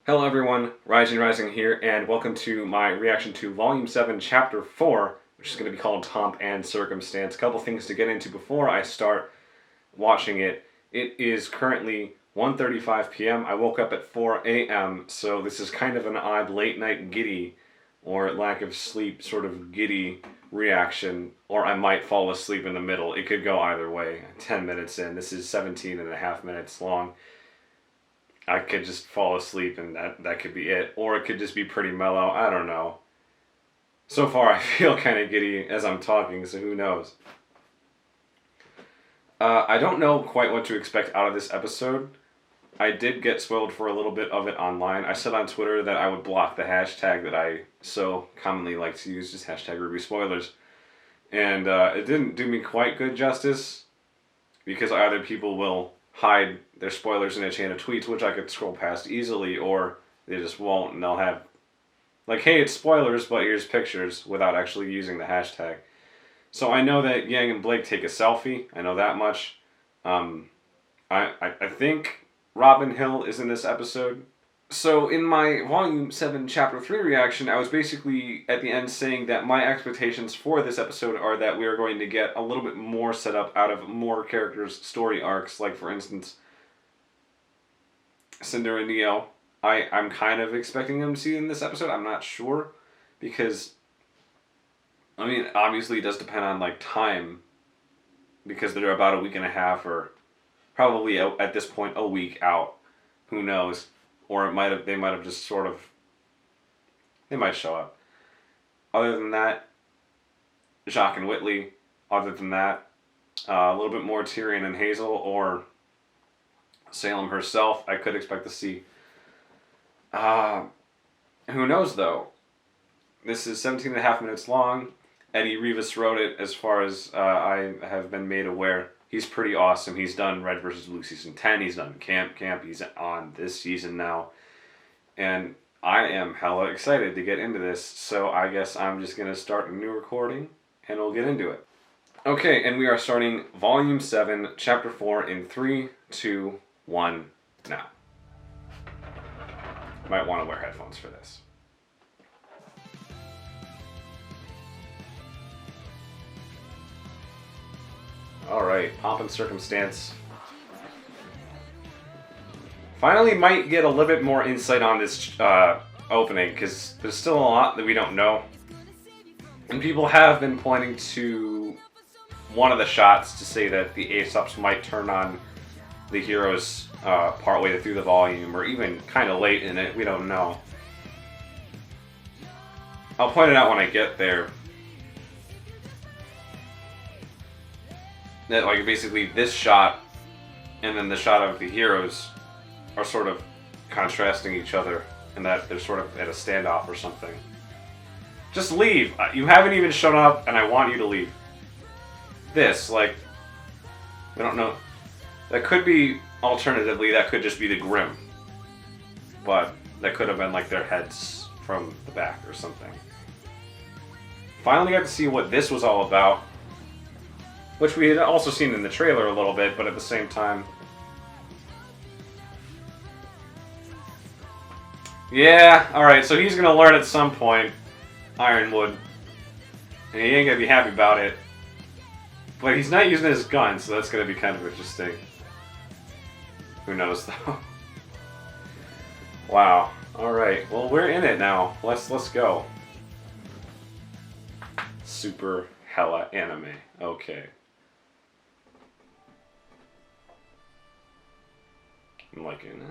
Hello everyone, Rising here, and welcome to my reaction to Volume 7, Chapter 4, which is going to be called Pomp and Circumstance. A couple things to get into before I start watching it. It is currently 1:35 p.m. I woke up at 4 a.m., so this is kind of an odd late night giddy, or lack of sleep sort of giddy reaction, or I might fall asleep in the middle. It could go either way. 10 minutes in. This is 17 and a half minutes long. I could just fall asleep and that could be it. Or it could just be pretty mellow. I don't know. So far I feel kind of giddy as I'm talking, so who knows. I don't know quite what to expect out of this episode. I did get spoiled for a little bit of it online. I said on Twitter that I would block the hashtag that I so commonly like to use, just hashtag RWBY spoilers. And it didn't do me quite good justice, because either people will hide their spoilers in a chain of tweets, which I could scroll past easily, or they just won't, and they'll have, like, hey, it's spoilers, but here's pictures, without actually using the hashtag. So I know that Yang and Blake take a selfie. I know that much. I think Robin Hill is in this episode. So in my Volume 7 Chapter 3 reaction, I was basically at the end saying that my expectations for this episode are that we are going to get a little bit more set up out of more characters' story arcs. Like, for instance, Cinder and Neo. I'm kind of expecting them to see in this episode. I'm not sure, because, I mean, obviously it does depend on, like, time, because they're about a week and a half, or probably at this point a week out. Who knows? Or they might have just sort of, they might show up. Other than that, Jacques and Whitley. Other than that, a little bit more Tyrion and Hazel, or Salem herself, I could expect to see. Who knows, though? This is 17 and a half minutes long. Eddie Rivas wrote it, as far as I have been made aware. He's pretty awesome. He's done Red vs. Blue Season 10. He's done Camp. He's on this season now. And I am hella excited to get into this. So I guess I'm just going to start a new recording and we'll get into it. Okay, and we are starting Volume 7, Chapter 4 in 3, 2, 1, now. Might want to wear headphones for this. Alright, Pomp and Circumstance. Finally might get a little bit more insight on this opening, because there's still a lot that we don't know. And people have been pointing to one of the shots to say that the Aesop's might turn on the heroes partway through the volume, or even kind of late in it, we don't know. I'll point it out when I get there. That, like, basically this shot and then the shot of the heroes are sort of contrasting each other, and that they're sort of at a standoff or something. Just leave! You haven't even shown up, and I want you to leave. This, like, I don't know. That could be, alternatively, that could just be the Grimm. But that could have been, like, their heads from the back or something. Finally got to see what this was all about, which we had also seen in the trailer a little bit, but at the same time... Yeah, alright, so he's gonna learn at some point Ironwood. And he ain't gonna be happy about it. But he's not using his gun, so that's gonna be kind of interesting. Who knows, though. Wow. Alright, well, we're in it now. Let's go. Super hella anime. Okay. I'm liking that.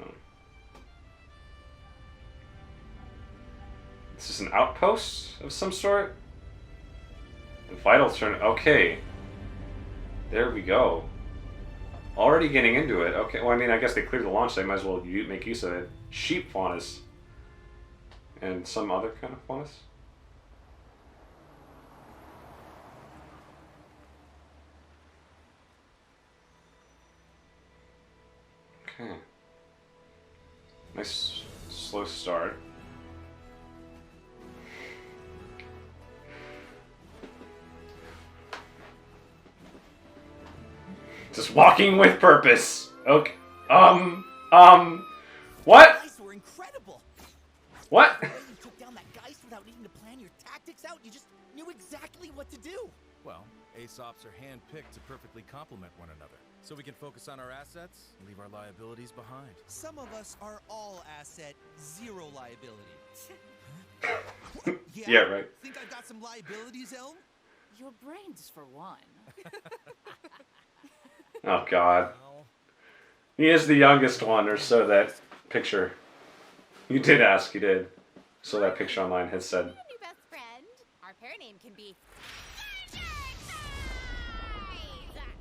Oh. This is an outpost of some sort? The vital turn. Okay. There we go. Already getting into it. Okay, well, I mean, I guess they cleared the launch, so they might as well make use of it. Sheep faunus. And some other kind of faunus. Okay. Nice slow start. Just walking with purpose. Okay. What? Guys were incredible. What? The way you took down that geist without needing to plan your tactics out, you just knew exactly what to do. Well, ASOPs are handpicked to perfectly complement one another. So we can focus on our assets and leave our liabilities behind. Some of us are all asset, zero liability. Yeah, right. Think I've got some liabilities, Elm? Your brains, for one. Oh, God. Well, He is the youngest one, or so that picture. You did ask, you did. So that picture online has said. New best friend. Our pair name can be.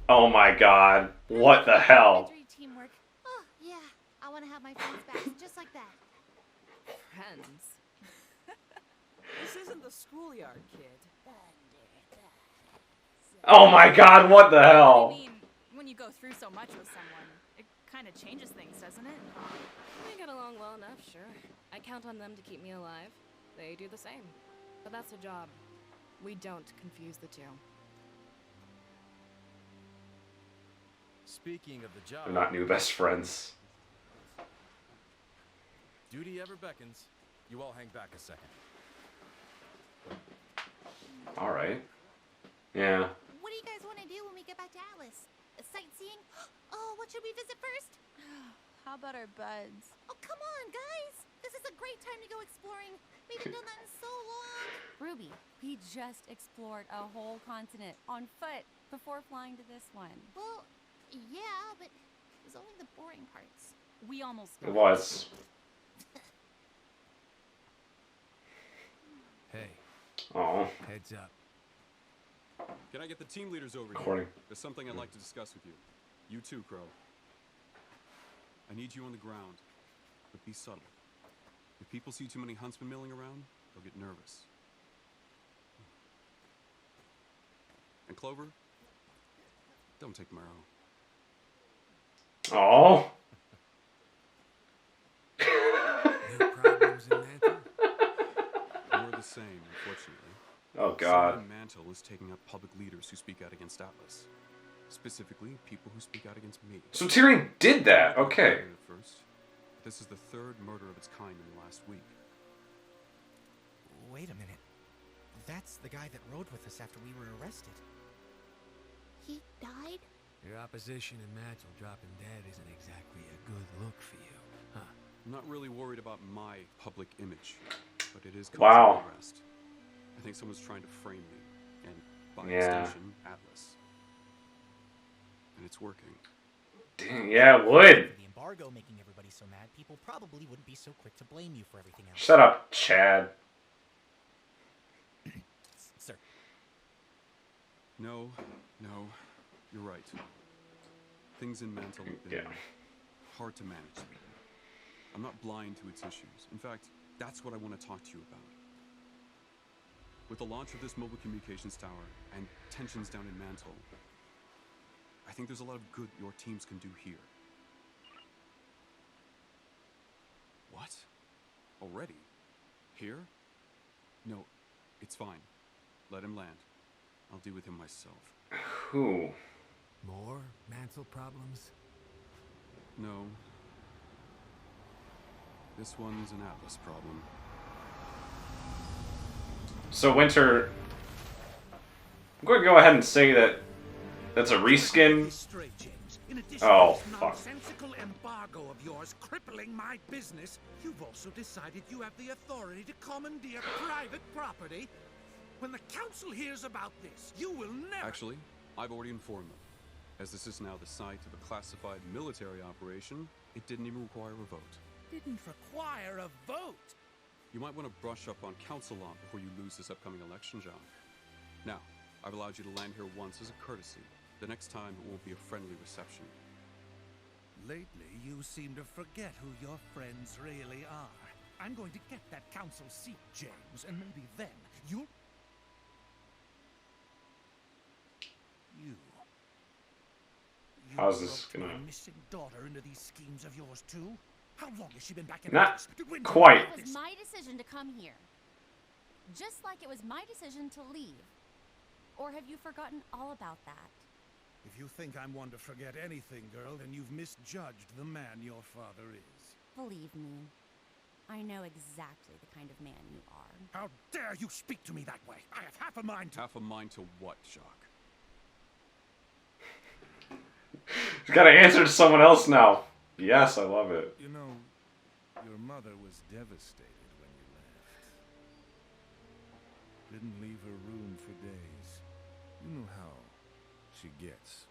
Oh my God. What the hell? Teamwork. Oh yeah, I want to have my friends back, just like that. Friends. This isn't the schoolyard, kid. Oh my God, what the I hell? mean, when you go through so much with someone, it kind of changes things, doesn't it? We get along well enough, sure. I count on them to keep me alive. They do the same. But that's a job. We don't confuse the two. speaking of the job, They're not new best friends. duty ever beckons. You all hang back a second. Alright. Yeah. What do you guys want to do when we get back to Atlas? Sightseeing? Oh, what should we visit first? How about our buds? Oh, come on, guys! This is a great time to go exploring. We haven't done that in so long. Ruby, we just explored a whole continent on foot before flying to this one. Well, yeah, but it was only the boring parts. We almost It was. Hey, Oh, heads up. Can I get the team leaders over here? recording. There's something I'd like to discuss with you. You too, Crow. I need you on the ground, but be subtle. If people see too many huntsmen milling around, they'll get nervous. And Clover, don't take Marrow. Oh. No problems in Mantle? We're the same, unfortunately. Oh God. Someone in Mantle is taking up public leaders who speak out against Atlas. Specifically, people who speak out against me. So Tyrion did that. Okay. At first, this is the third murder of its kind in the last week. Wait a minute. That's the guy that rode with us after we were arrested. He died? Your opposition in Mantle dropping dead isn't exactly a good look for you, huh? I'm not really worried about my public image, but it is Wow. causing arrest. I think someone's trying to frame me, and by Yeah. extension, Atlas. And it's working. Dang, yeah, it would. For the embargo making everybody so mad, people probably wouldn't be so quick to blame you for everything else. Shut up, Chad. Sir. No, you're right. Things in Mantle have been Yeah. hard to manage. I'm not blind to its issues. In fact, that's what I want to talk to you about. With the launch of this mobile communications tower and tensions down in Mantle, I think there's a lot of good your teams can do here. What? Already? Here? No, it's fine. Let him land. I'll deal with him myself. Who? More Mantle problems? No. This one's an Atlas problem. So Winter. I'm going to go ahead and say that that's a reskin. Straight, James. In addition Oh, to this fuck. nonsensical embargo of yours crippling my business, you've also decided you have the authority to commandeer private property. When the council hears about this, you will never... Actually, I've already informed them. As this is now the site of a classified military operation, it didn't even require a vote. Didn't require a vote. You might want to brush up on council law before you lose this upcoming election, John. Now, I've allowed you to land here once as a courtesy. The next time, it won't be a friendly reception. Lately, you seem to forget who your friends really are. I'm going to get that council seat, James, and maybe then you'll... You How's this brought gonna- my missing daughter into these schemes of yours too? How long has she been back in Not Atlas? When did quite. you It do was this? my decision to come here. Just like it was my decision to leave. Or have you forgotten all about that? If you think I'm one to forget anything, girl, then you've misjudged the man your father is. Believe me, I know exactly the kind of man you are. How dare you speak to me that way? I have half a mind to... Half a mind to what, Jacques? He's got to answer to someone else now. Yes, I love it. You know, your mother was devastated when you left. Didn't leave her room for days. You know how she gets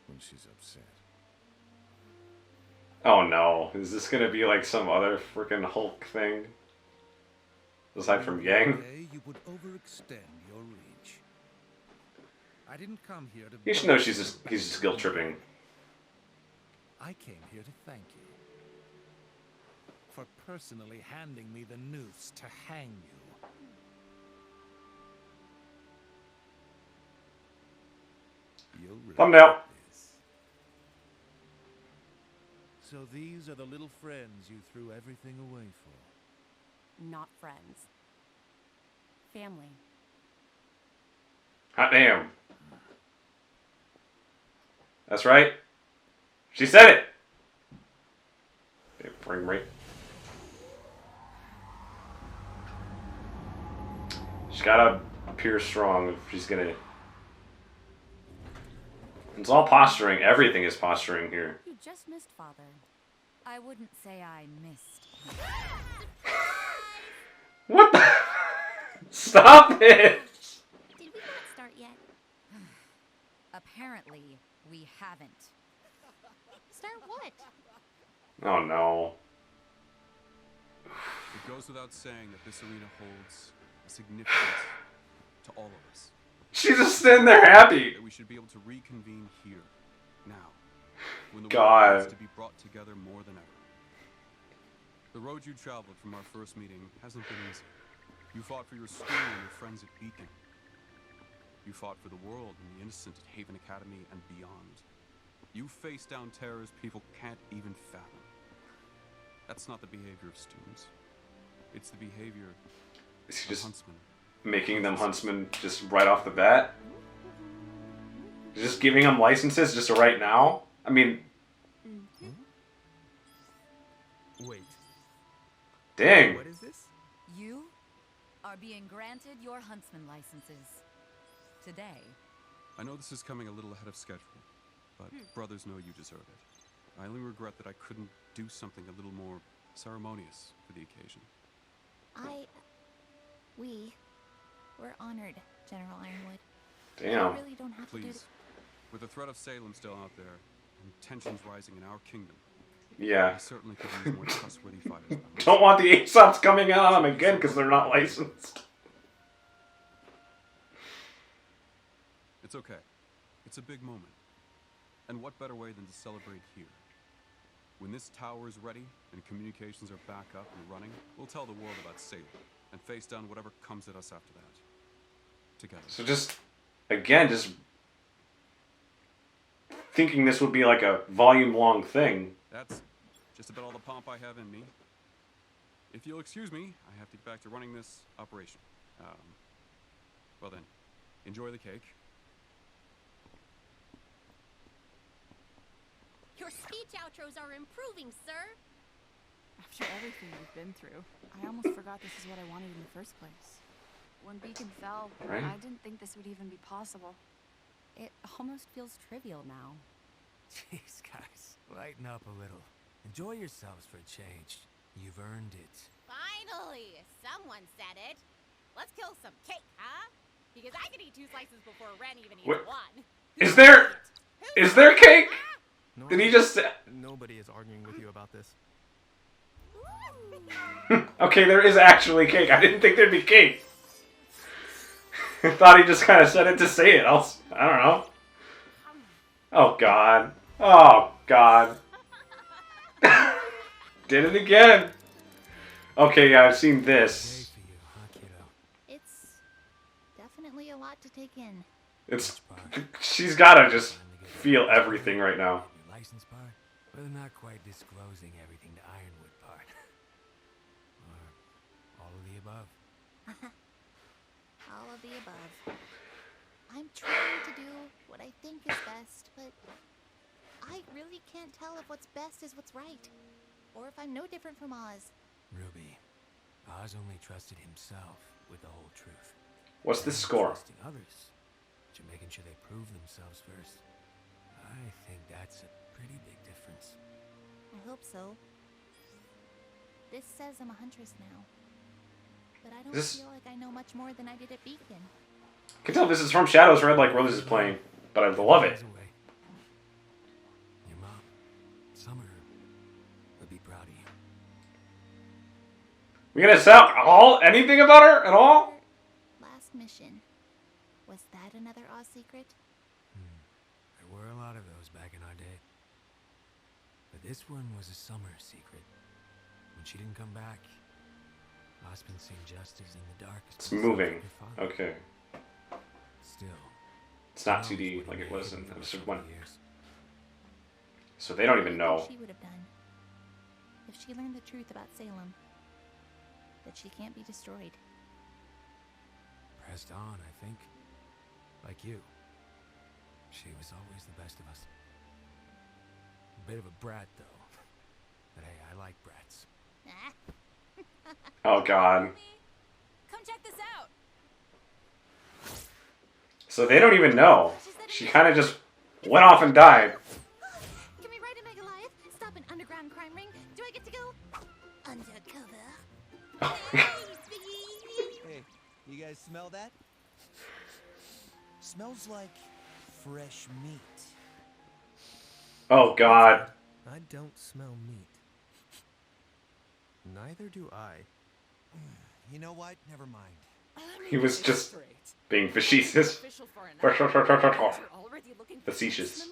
when she's upset. Oh no, is this gonna be like some other freaking Hulk thing? Aside from Yang? You would overextend your reach. I didn't come here to... You should know he's just guilt tripping. I came here to thank you for personally handing me the noose to hang you. You'll regret Thumbnail. this. So these are the little friends you threw everything away for. Not friends. Family. Hot damn. That's right. She said it. Okay, frame rate. She's gotta appear strong if she's gonna. It's all posturing. Everything is posturing here. You just missed Father. I wouldn't say I missed. What the? Stop it! Did we not start yet? Apparently, we haven't. Start what? Oh no. It goes without saying that this arena holds a significance to all of us. She's just sitting there happy. That we should be able to reconvene here, now, when the God. world needs to be brought together more than ever. The road you traveled from our first meeting hasn't been easy. You fought for your school and your friends at Beacon. You fought for the world and the innocent at Haven Academy and beyond. You faced down terrors people can't even fathom. That's not the behavior of students. It's the behavior Is he of just huntsmen. making them huntsmen just right off the bat? Just giving them licenses just right now? I mean, Wait, dang. what is this? You are being granted your huntsman licenses. Today. I know this is coming a little ahead of schedule, but brothers know you deserve it. I only regret that I couldn't do something a little more ceremonious for the occasion. We're honored, General Ironwood. Damn. We really don't have to do Please, with the threat of Salem still out there, and tensions rising in our kingdom, I Yeah. certainly could use more trustworthy fighters. than us. Don't want the Aesops coming on them again because they're not licensed. It's okay. It's a big moment. And what better way than to celebrate here? When this tower is ready and communications are back up and running, we'll tell the world about Salem and face down whatever comes at us after that. Together. So just, again, just thinking this would be like a volume-long thing. That's just about all the pomp I have in me. If you'll excuse me, I have to get back to running this operation. Well then, enjoy the cake. Your speech outros are improving, sir. After everything we've been through, I almost forgot this is what I wanted in the first place. When Beacon fell, Right. I didn't think this would even be possible. It almost feels trivial now. Jeez, guys, lighten up a little. Enjoy yourselves for a change. You've earned it. Finally, someone said it. Let's kill some cake, huh? Because I can eat 2 slices before Ren even eats What? 1. Is there cake? No, Did he just say... Nobody is arguing with you about this. Okay, there is actually cake. I didn't think there'd be cake. I thought he just kind of said it to say it. I don't know. Oh, God. Oh, God. Did it again. Okay, yeah, I've seen Yay this. for you, huh, kiddo? It's definitely a lot to take in. It's... She's gotta just feel everything right now. Your license part, but not quite disclosing everything to Ironwood part. Or all of the above. All of the above. I'm trying to do what I think is best, but I really can't tell if what's best is what's right, or if I'm no different from Oz. Ruby, Oz only trusted himself with the whole truth. What's the score? Trusting others, but you're making sure they prove themselves first. I think that's a pretty big difference. I hope so. This says I'm a huntress now, but I don't feel like I know much more than I did at Beacon. I can tell this is from Shadows Red like Rose is playing, but I love it. Your mom, Summer, would be proud of you. We gonna sell anything about her at all? Last mission. Was that another Oz secret? There were a lot of those back in our day. But this one was a Summer secret. When she didn't come back, Osmond seen justice in the darkest. It's moving. Okay. Still. It's not 2D like it was in episode 1. So they don't even know. What she would have done if she learned the truth about Salem. That she can't be destroyed. Pressed on, I think. Like you. She was always the best of us. A bit of a brat, though. But hey, I like brats. Oh god. Come check this out. So they don't even know. She kind of just went off and died. Can we ride a Mega Live? Stop an underground crime ring? Do I get to go undercover? Hey, you guys smell that? Smells like fresh meat. Oh god. I don't smell meat. Neither do I. You know what? Never mind. He was just being facetious. Facetious.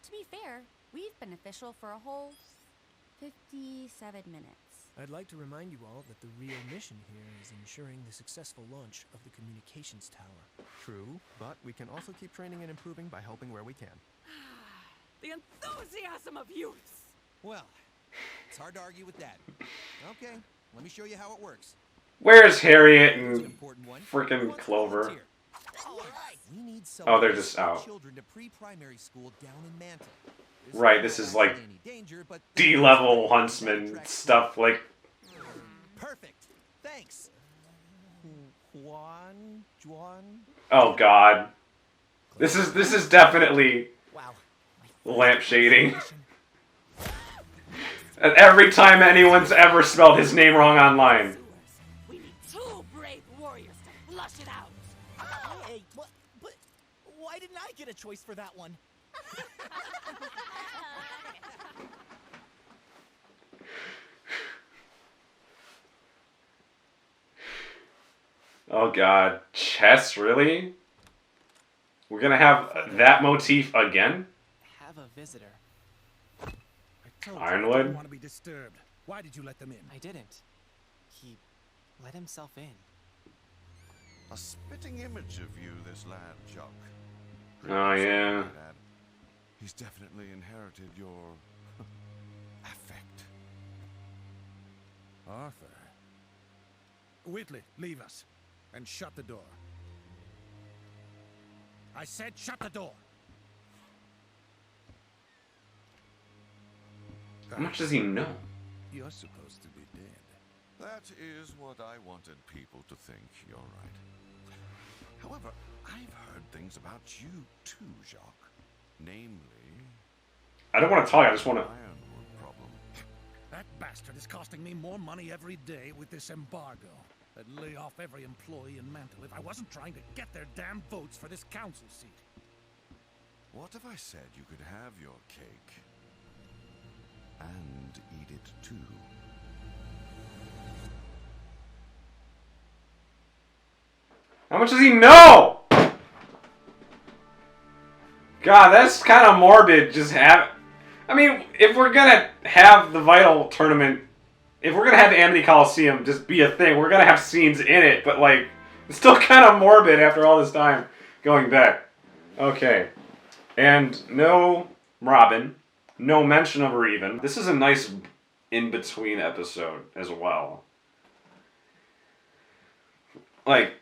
To be fair, we've been official for a whole 57 minutes. I'd like to remind you all that the real mission here is ensuring the successful launch of the communications tower. True, but we can also keep training and improving by helping where we can. The enthusiasm of youth! Well, it's hard to argue with that. Okay, let me show you how it works. Where's Harriet and freaking Clover? We need Oh, they're just out. Children to pre-primary school down in Mantle. Right, this is like D-level huntsman stuff, like... Perfect. Thanks. Juan? Oh god. This is definitely lamp shading. And every time anyone's ever spelled his name wrong online. We need 2 brave warriors to flush it out. Hey, what? But why didn't I get a choice for that one? Oh god. Chess, really? We're gonna have that motif again? Have a visitor. Ironwood? I didn't want to be disturbed. Why did you let them in? I didn't. He let himself in. A spitting image of you, this lad, Jacques. Oh, yeah. He's definitely inherited your affect. Arthur. Whitley, leave us. And shut the door. I said shut the door. How much does he know? You're supposed to be dead. That is what I wanted people to think, you're right. However, I've heard things about you too, Jacques. Namely... I don't want to talk, I just want to... Ironwood problem. That bastard is costing me more money every day with this embargo. I'd lay off every employee in Mantle if I wasn't trying to get their damn votes for this council seat. What if I said you could have your cake and eat it too? How much does he know? God, that's kind of morbid. Just have... I mean, if we're gonna have the Vital tournament, if we're gonna have the Amity Coliseum just be a thing, we're gonna have scenes in it, but like, it's still kind of morbid after all this time going back. Okay. And no Robin. No mention of her even. This is a nice in-between episode as well. Like,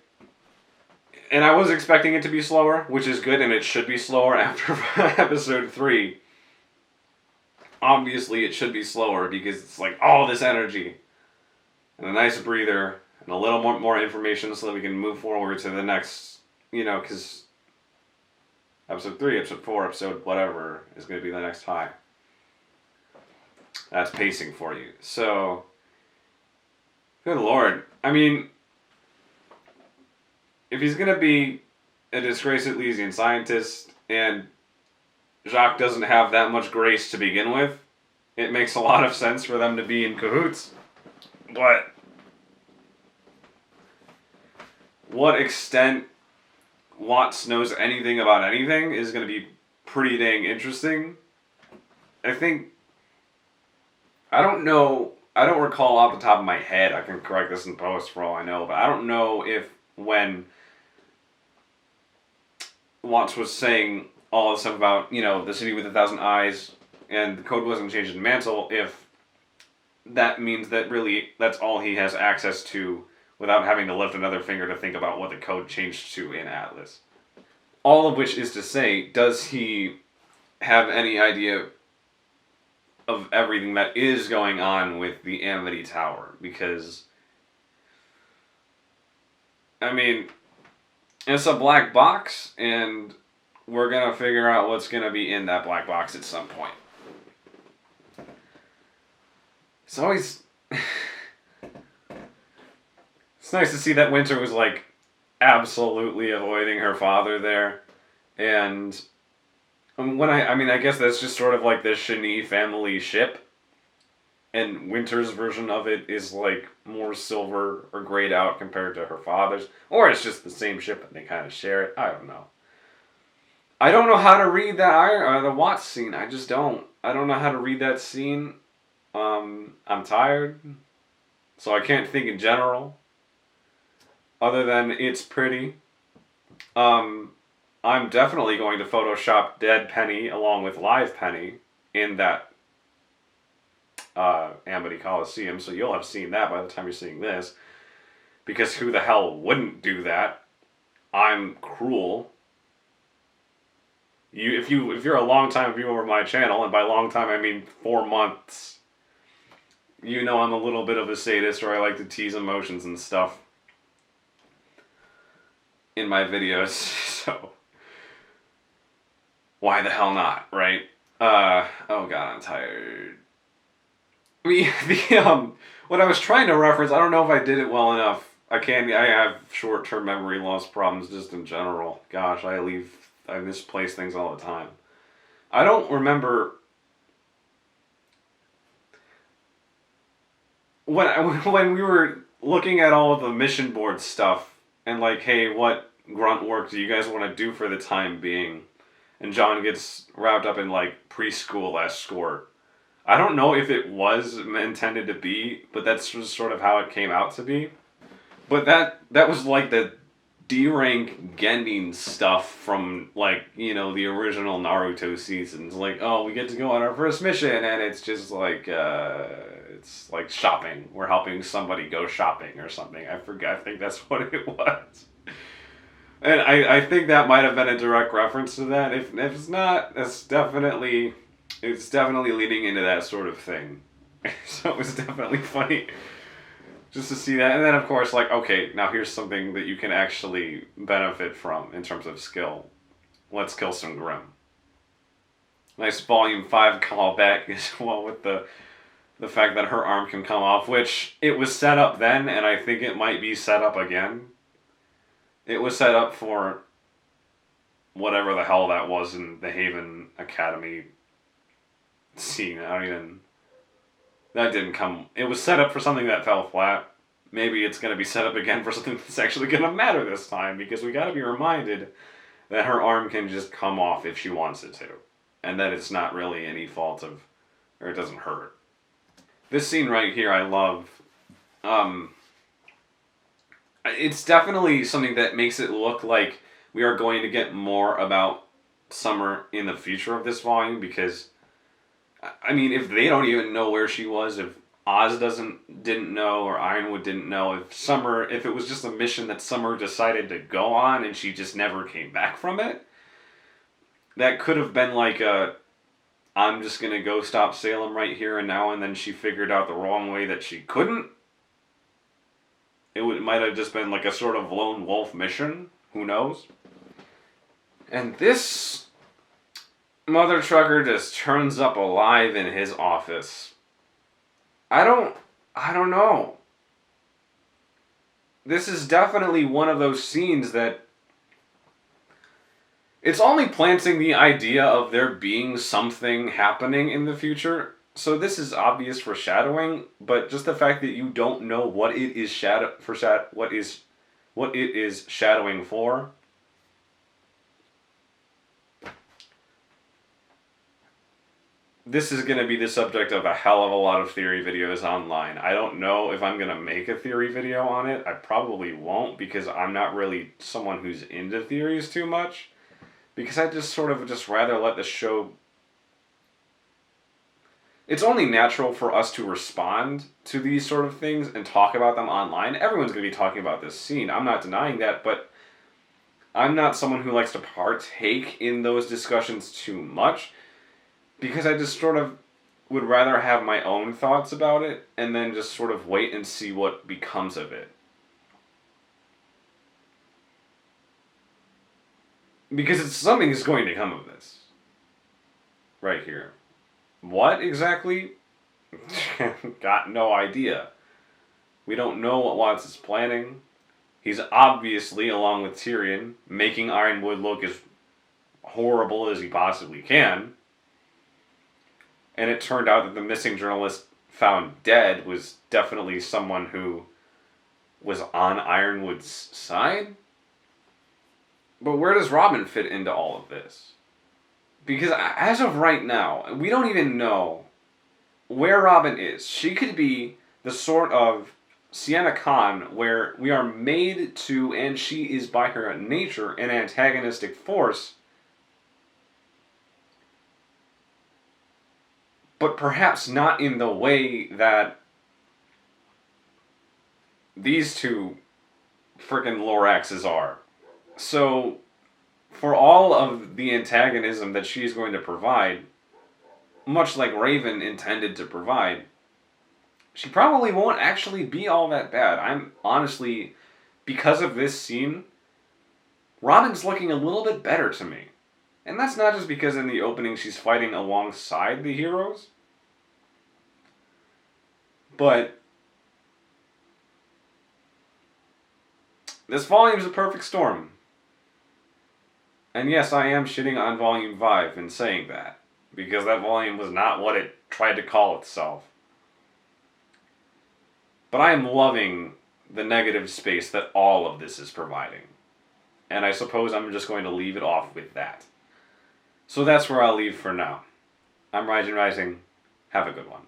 And I was expecting it to be slower, which is good, and it should be slower after episode 3. Obviously, it should be slower because it's like all this energy and a nice breather and a little more information so that we can move forward to the next, because episode 3, episode 4, episode whatever is going to be the next high. That's pacing for you. So, good lord. I mean, if he's going to be a disgraced Elysian scientist and Jacques doesn't have that much grace to begin with, it makes a lot of sense for them to be in cahoots. But what extent Watts knows anything about anything is going to be pretty dang interesting. I don't know, I don't recall off the top of my head, I can correct this in post for all I know, but I don't know if when Watts was saying all this stuff about, the city with 1,000 eyes and the code wasn't changed in Mantle, if that means that really that's all he has access to without having to lift another finger to think about what the code changed to in Atlas. All of which is to say, does he have any idea of everything that is going on with the Amity Tower? Because, I mean, it's a black box, and we're going to figure out what's going to be in that black box at some point. It's always... It's nice to see that Winter was, like, absolutely avoiding her father there. And I guess that's just sort of like the Shani family ship. And Winter's version of it is, like, more silver or grayed out compared to her father's. Or it's just the same ship and they kind of share it. I don't know. I don't know how to read the Watts scene. I just don't. I don't know how to read that scene. I'm tired. So I can't think in general. Other than it's pretty. I'm definitely going to Photoshop dead Penny along with live Penny in that Amity Coliseum, so you'll have seen that by the time you're seeing this. Because who the hell wouldn't do that? I'm cruel. If you're a long time viewer of my channel, and by long time I mean 4 months, you know I'm a little bit of a sadist, or I like to tease emotions and stuff in my videos, so why the hell not, right? Oh god, I'm tired. I mean, what I was trying to reference, I don't know if I did it well enough. I have short-term memory loss problems just in general. Gosh, I misplace things all the time. I don't remember when we were looking at all of the mission board stuff and like, hey, what grunt work do you guys want to do for the time being? And John gets wrapped up in like preschool escort. I don't know if it was intended to be, but that's just sort of how it came out to be. But that was like the D-rank Gending stuff from like, the original Naruto seasons. Like, oh, we get to go on our first mission and it's just like, it's like shopping. We're helping somebody go shopping or something. I forget. I think that's what it was. And I think that might have been a direct reference to that. If it's not, it's definitely leading into that sort of thing. So it was definitely funny just to see that. And then, of course, like, okay, now here's something that you can actually benefit from in terms of skill. Let's kill some Grim. Nice Volume 5 callback as well with the fact that her arm can come off, which it was set up then, and I think it might be set up again. It was set up for whatever the hell that was in the Haven Academy scene. That didn't come... It was set up for something that fell flat. Maybe it's going to be set up again for something that's actually going to matter this time, because we got to be reminded that her arm can just come off if she wants it to. And that it's not really any fault of... or it doesn't hurt. This scene right here I love. It's definitely something that makes it look like we are going to get more about Summer in the future of this volume, because, I mean, if they don't even know where she was, if Oz didn't know, or Ironwood didn't know, if it was just a mission that Summer decided to go on and she just never came back from it. That could have been like I'm just gonna go stop Salem right here and now, and then she figured out the wrong way that she couldn't. It might have just been like a sort of lone wolf mission. Who knows? And this mother trucker just turns up alive in his office. I don't know. This is definitely one of those scenes that it's only planting the idea of there being something happening in the future. So this is obvious foreshadowing, but just the fact that you don't know what it is what it is shadowing for. This is going to be the subject of a hell of a lot of theory videos online. I don't know if I'm going to make a theory video on it. I probably won't, because I'm not really someone who's into theories too much. Because I just sort of just rather let the show... It's only natural for us to respond to these sort of things and talk about them online. Everyone's going to be talking about this scene. I'm not denying that, but I'm not someone who likes to partake in those discussions too much, because I just sort of would rather have my own thoughts about it and then just sort of wait and see what becomes of it. Because something is going to come of this. Right here. What exactly? Got no idea. We don't know what Watts is planning. He's obviously, along with Tyrion, making Ironwood look as horrible as he possibly can. And it turned out that the missing journalist found dead was definitely someone who was on Ironwood's side. But where does Robin fit into all of this? Because as of right now, we don't even know where Robin is. She could be the sort of Sienna Khan where we are made to, and she is by her nature, an antagonistic force. But perhaps not in the way that these two frickin' Loraxes are. So, for all of the antagonism that she's going to provide, much like Raven intended to provide, she probably won't actually be all that bad. I'm honestly, because of this scene, Robin's looking a little bit better to me. And that's not just because in the opening she's fighting alongside the heroes, but this volume is a perfect storm. And yes, I am shitting on Volume 5 in saying that, because that volume was not what it tried to call itself. But I am loving the negative space that all of this is providing. And I suppose I'm just going to leave it off with that. So that's where I'll leave for now. I'm Rising. Have a good one.